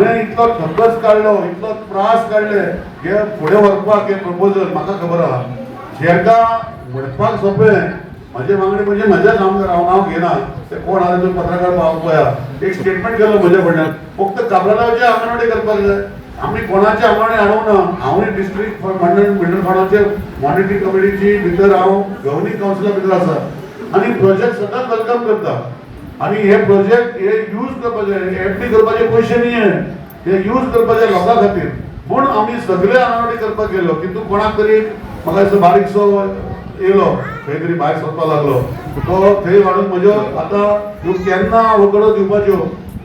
हांवें इतलो थकच काडलो, इतलो त्रास काडले हे फुडें व्हरपाक हे प्रपोजल म्हाका खबर आहा. जेका म्हणपाक सोंपें म्हजे वांगडी म्हणजे म्हजेच आमदार हांव नांव घेना ते कोण आहा तो पत्रकार भाव पळया एक स्टेटमेंट केलो म्हज्या फुड्यान फक्त काबरालाचे अंगणवाडी करपाक जाय. आमी कोणाचे अंगणवाडी हाडूंक ना. हांवूय डिस्ट्रिक्ट मंडळाचे मॉनिटरिंग कमिटीची भितर हांव गव्हर्निंग कावन्सिला भितर आसा आनी प्रोजेक्ट सदांच वेलकम करता. आनी हे प्रोजेक्ट हे यूज करपाचे एफडी करपाचे पयशे न्ही हे यूज करपाचे लोकां खातीर म्हूण आमी सगळे अंगणवाडी करपाक गेलो की तूं कोणाक तरी म्हाका असो बारीकसो येयलो खंय तरी भायर सरपाक लागलो तो थंय वाडून म्हज्यो आतां ह्यो केन्ना वगडो दिवपाच्यो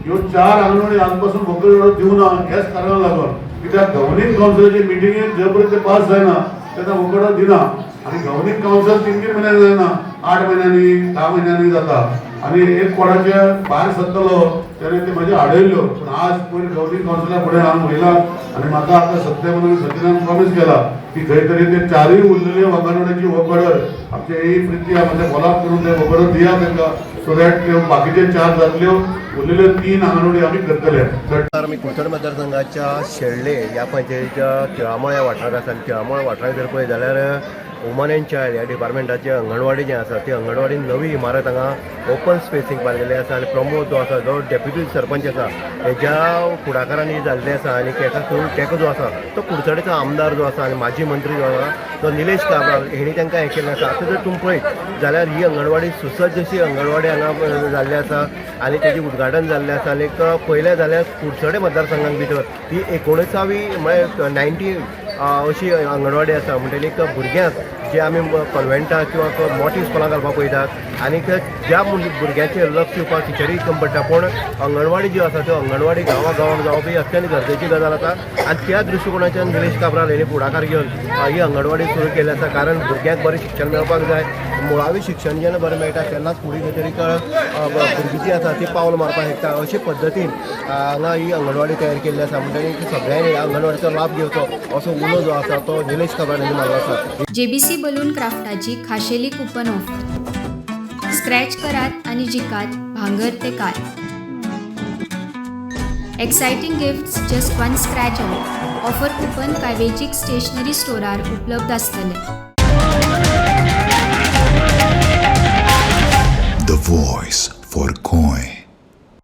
ह्यो 4 अंगणवाडी आज पासून वगडो दिवना हेच कारणाक लागून कित्याक गव्हर्निंग कावन्सिलाचे मिटिंगेक जे पर्यंत ते पास जायना तेन्ना वगडो दिना आनी गव्हर्निंग कावन्सिल 3 म्हयने जायना 8 म्हयन्यांनी 10 म्हयन्यांनी जाता आनी एक कोणाचे भायर सरतलो तेणे ते म्हाजे हाडयल्ल्यो पूण आज पयलीं गव्हर्निंग कावन्सिला फुडें हांव वयला आनी म्हाका आतां सत्यनारायण प्रॉमिस केला की खंय तरी ते 4 उरलेले अंगणवाडीची वगडर आमचे ही प्रिती म्हणजे फॉलोअप करून ते वगडर दिया तांकां सो दॅट ते बाकीचे 4 जातल्यो उरलेल्यो 3 अंगणवाडी आमी करतले. आमी कुडचड मतदारसंघाच्या शेळडे ह्या पंचायतीच्या तिळामळे वाठारांत आसा. तिळामळे वाठारांत जर पळयत जाल्यार वुमन एंड चायल्ड ह्या डिपार्टमेंटाची अंगणवाडी जी आसा ती अंगणवाडी नवी इमारत हांगा ओपन स्पेसींग बांदलेली आसा आनी प्रमोद जो आसा जो डेप्युटी सरपंच आसा हेज्या फुडाकारांनी जाल्ले आसा आनी तेका जो आसा तो कुडचडेचो आमदार जो आसा आनी माजी मंत्री जो आसा तो निलेश काब्राल हेणी तांकां हें केल्लें आसा. आतां जर तुमी पळयत जाल्यार ही अंगणवाडी सुसज्ज अशी अंगणवाडी हांगा जाल्ली आसा आनी तेजें उद्घाटन जाल्लें आसा. आनी पयलें जाल्यार कुडचडे मतदारसंघान भितर ही 19वी म्हळ्यार 90 अशी अंगणवाडी आसा. म्हणटकीर भुरग्यांक जे आमी कॉन्वेंटां किंवा मोठी स्कुलां घालपाक पळयतात आनी ज्या भुरग्यांचेर लक्ष दिवपाक टिचरी कमी पडटा पूण अंगणवाडी ज्यो आसा त्यो अंगणवाडी गांवांत जावप ही अत्यंत गरजेची गजाल आसा आनी त्या दृश्टिकोनाच्यान निलेश काब्राल हेणी फुडाकार घेवन ही अंगणवाडी सुरू केली आसा. कारण भुरग्यांक बरें शिक्षण मेळपाक जाय. मुळावी शिक्षण जेन्ना बरें मेळटा तेन्नाच फुडें खंय तरी भुरगीं जी आसा ती पावल मारपाक शकता. अशे पद्दतीन हांगा ही अंगणवाडी तयार केल्ली आसा. म्हणटकीर सगळ्यांनी अंगणवाडीचो लाभ घेवचो असो उलो जो आसा तो निलेश काब्राल हांणी मारलो आसा. JBC बलून क्राफ्टाची खाशेली कूपन ऑफर. स्क्रॅच करात आणि जिकात भांगर ते car. Exciting gifts just one scratch out. Offer coupon कावेजीक स्टेशनरी स्टोरार उपलब्ध आसतले. The voice for coin.